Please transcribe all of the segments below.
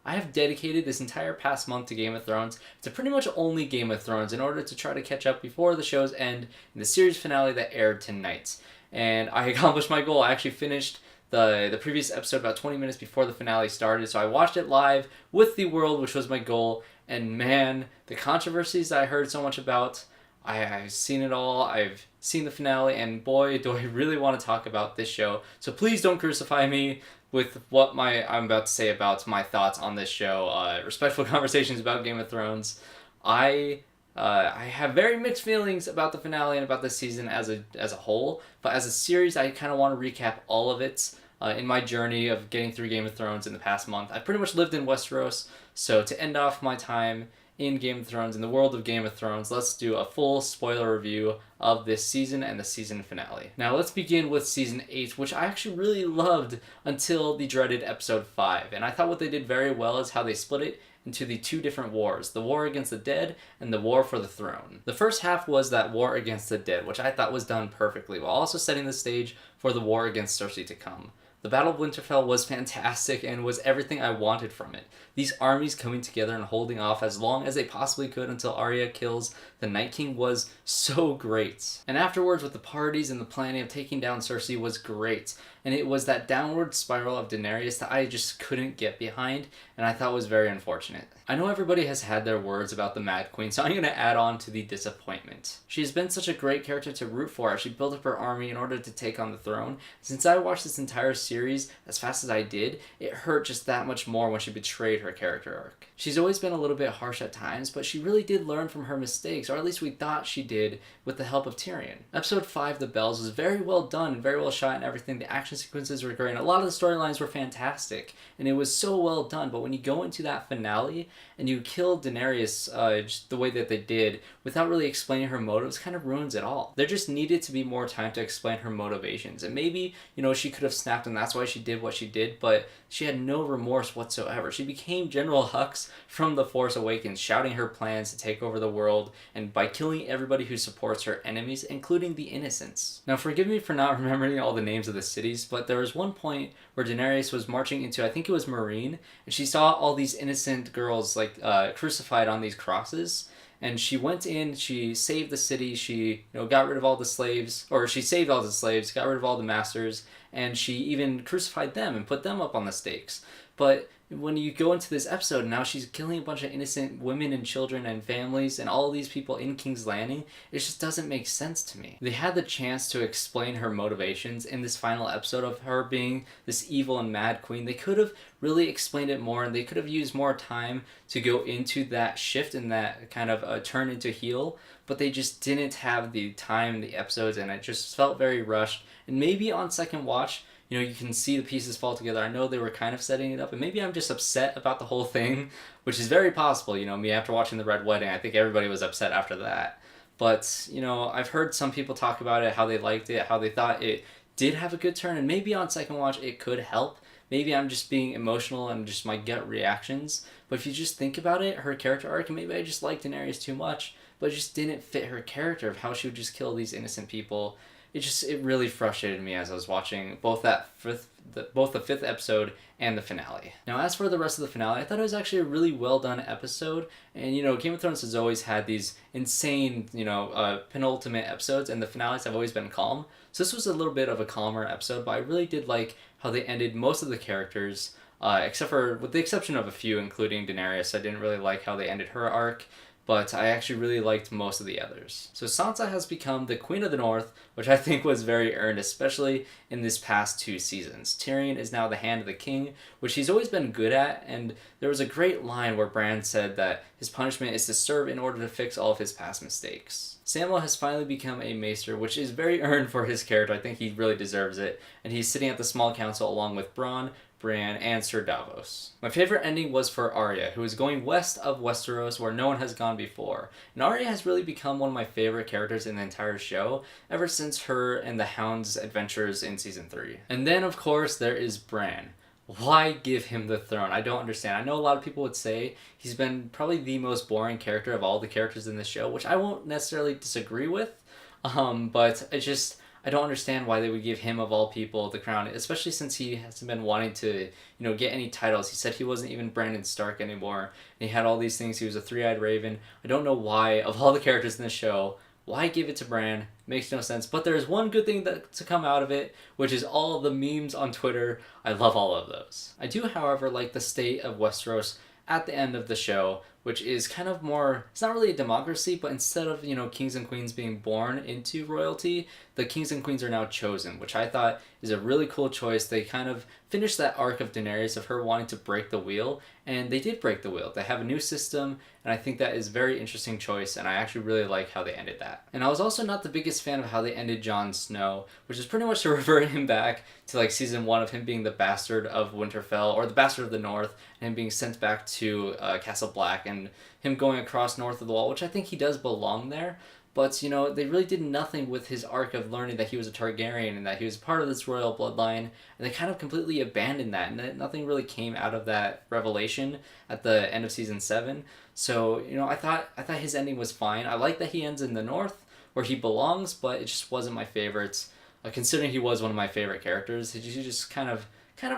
I have dedicated this entire past month to Game of Thrones, to pretty much only Game of Thrones, in order to try to catch up before the show's end in the series finale that aired tonight. And I accomplished my goal. I actually finished the previous episode about 20 minutes before the finale started, so I watched it live with the world, which was my goal. And man, the controversies that I heard so much about, I've seen it all. I've seen the finale, and boy, do I really want to talk about this show. So please don't crucify me with what I'm about to say about my thoughts on this show. Respectful conversations about Game of Thrones. I have very mixed feelings about the finale and about this season as a whole, but as a series, I kind of want to recap all of it. In my journey of getting through Game of Thrones in the past month, I pretty much lived in Westeros, so to end off my time in Game of Thrones, in the world of Game of Thrones, let's do a full spoiler review of this season and the season finale. Now let's begin with season 8, which I actually really loved until the dreaded episode 5, and I thought what they did very well is how they split it into the two different wars, the war against the dead and the war for the throne. The first half was that war against the dead, which I thought was done perfectly, while also setting the stage for the war against Cersei to come. The Battle of Winterfell was fantastic and was everything I wanted from it. These armies coming together and holding off as long as they possibly could until Arya kills the Night King was so great. And afterwards, with the parties and the planning of taking down Cersei, was great. And it was that downward spiral of Daenerys that I just couldn't get behind, and I thought was very unfortunate. I know everybody has had their words about the Mad Queen, so I'm going to add on to the disappointment. She's been such a great character to root for as she built up her army in order to take on the throne. Since I watched this entire series as fast as I did, it hurt just that much more when she betrayed her character arc. She's always been a little bit harsh at times, but she really did learn from her mistakes, or at least we thought she did, with the help of Tyrion. Episode 5, The Bells, was very well done and very well shot and everything. The action sequences were great, and a lot of the storylines were fantastic, and it was so well done. But when you go into that finale and you kill Daenerys just the way that they did without really explaining her motives, kind of ruins it all. There just needed to be more time to explain her motivations, and maybe, she could have snapped and that's why she did what she did, but she had no remorse whatsoever. She became General Hux from The Force Awakens, shouting her plans to take over the world, and by killing everybody who supports her enemies, including the innocents. Now, forgive me for not remembering all the names of the cities, but there was one point where Daenerys was marching into, I think it was Meereen, and she saw all these innocent girls crucified on these crosses. And she went in, she saved the city, she got rid of all the slaves, or she saved all the slaves, got rid of all the masters, and she even crucified them and put them up on the stakes. But when you go into this episode, now she's killing a bunch of innocent women and children and families and all of these people in King's Landing. It just doesn't make sense to me. They had the chance to explain her motivations in this final episode of her being this evil and mad queen. They could have really explained it more, and they could have used more time to go into that shift and that kind of turn into heel, but they just didn't have the time, the episodes, and it just felt very rushed. And maybe on second watch, you can see the pieces fall together. I know they were kind of setting it up, and maybe I'm just upset about the whole thing, which is very possible. Me, after watching The Red Wedding, I think everybody was upset after that. But, I've heard some people talk about it, how they liked it, how they thought it did have a good turn, and maybe on second watch it could help. Maybe I'm just being emotional and just my gut reactions. But if you just think about it, her character arc, and maybe I just liked Daenerys too much, but it just didn't fit her character of how she would just kill these innocent people. It really frustrated me as I was watching both the fifth episode and the finale. Now, as for the rest of the finale, I thought it was actually a really well done episode. And Game of Thrones has always had these insane, penultimate episodes, and the finales have always been calm. So this was a little bit of a calmer episode, but I really did like how they ended most of the characters, with the exception of a few, including Daenerys. I didn't really like how they ended her arc, but I actually really liked most of the others. So Sansa has become the Queen of the North, which I think was very earned, especially in this past 2 seasons. Tyrion is now the Hand of the King, which he's always been good at, and there was a great line where Bran said that his punishment is to serve in order to fix all of his past mistakes. Samwell has finally become a maester, which is very earned for his character. I think he really deserves it, and he's sitting at the Small Council along with Bronn, Bran, and Sir Davos. My favorite ending was for Arya, who is going west of Westeros where no one has gone before. And Arya has really become one of my favorite characters in the entire show ever since her and the Hound's adventures in Season 3. And then, of course, there is Bran. Why give him the throne? I don't understand. I know a lot of people would say he's been probably the most boring character of all the characters in the show, which I won't necessarily disagree with, but I don't understand why they would give him, of all people, the crown, especially since he hasn't been wanting to, get any titles. He said he wasn't even Brandon Stark anymore, and he had all these things. He was a three-eyed raven. I don't know why, of all the characters in the show, why give it to Bran? Makes no sense. But there's one good thing to come out of it, which is all the memes on Twitter. I love all of those. I do, however, like the state of Westeros at the end of the show, which is kind of more, it's not really a democracy, but instead of, kings and queens being born into royalty, the kings and queens are now chosen, which I thought is a really cool choice. They kind of finished that arc of Daenerys, of her wanting to break the wheel, and they did break the wheel. They have a new system, and I think that is a very interesting choice, and I actually really like how they ended that. And I was also not the biggest fan of how they ended Jon Snow, which is pretty much to revert him back to like season 1 of him being the bastard of Winterfell, or the bastard of the North, and him being sent back to Castle Black, and him going across north of the wall, which I think he does belong there. But, they really did nothing with his arc of learning that he was a Targaryen and that he was part of this royal bloodline, and they kind of completely abandoned that, and nothing really came out of that revelation at the end of season 7. So, I thought his ending was fine. I like that he ends in the north, where he belongs, but it just wasn't my favorites. Considering he was one of my favorite characters, he just kind of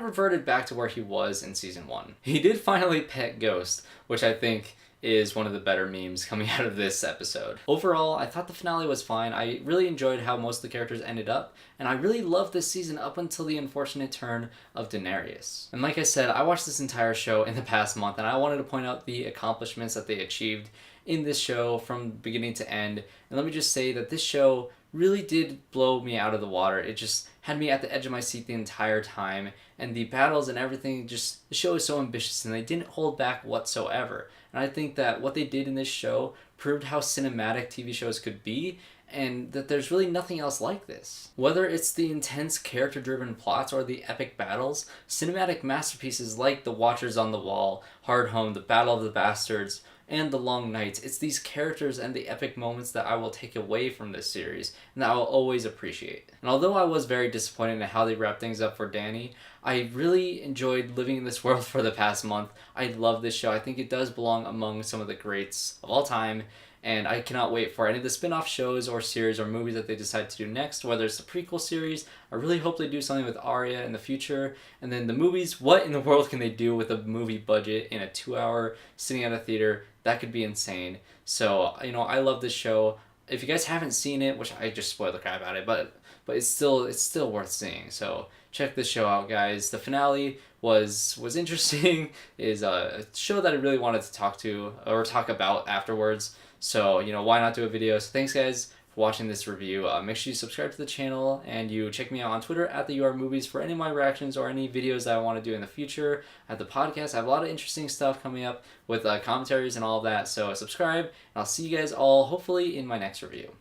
reverted back to where he was in season 1. He did finally pet Ghost, which I think is one of the better memes coming out of this episode. Overall, I thought the finale was fine. I really enjoyed how most of the characters ended up, and I really loved this season up until the unfortunate turn of Daenerys. And like I said, I watched this entire show in the past month, and I wanted to point out the accomplishments that they achieved in this show from beginning to end. And let me just say that this show really did blow me out of the water. It just had me at the edge of my seat the entire time, and the battles and everything, just the show is so ambitious, and they didn't hold back whatsoever. And I think that what they did in this show proved how cinematic TV shows could be, and that there's really nothing else like this. Whether it's the intense character-driven plots or the epic battles, cinematic masterpieces like The Watchers on the Wall, Hardhome, The Battle of the Bastards, and The Long Nights, it's these characters and the epic moments that I will take away from this series, and that I will always appreciate. And although I was very disappointed in how they wrapped things up for Dany, I really enjoyed living in this world for the past month. I love this show. I think it does belong among some of the greats of all time, and I cannot wait for any of the spin-off shows or series or movies that they decide to do next, whether it's the prequel series. I really hope they do something with ARYA in the future. And then the movies, what in the world can they do with a movie budget in a 2-hour sitting at a theater? That could be insane. So, I love this show. If you guys haven't seen it, which I just spoiled the crap out of it, but it's still worth seeing. So check this show out, guys. The finale was interesting. Is a show that I really wanted to talk about afterwards. So, why not do a video? So thanks, guys, for watching this review. Make sure you subscribe to the channel, and you check me out on Twitter at the @URMovies for any of my reactions or any videos that I want to do in the future. At the podcast, I have a lot of interesting stuff coming up with commentaries and all of that. So subscribe, and I'll see you guys all hopefully in my next review.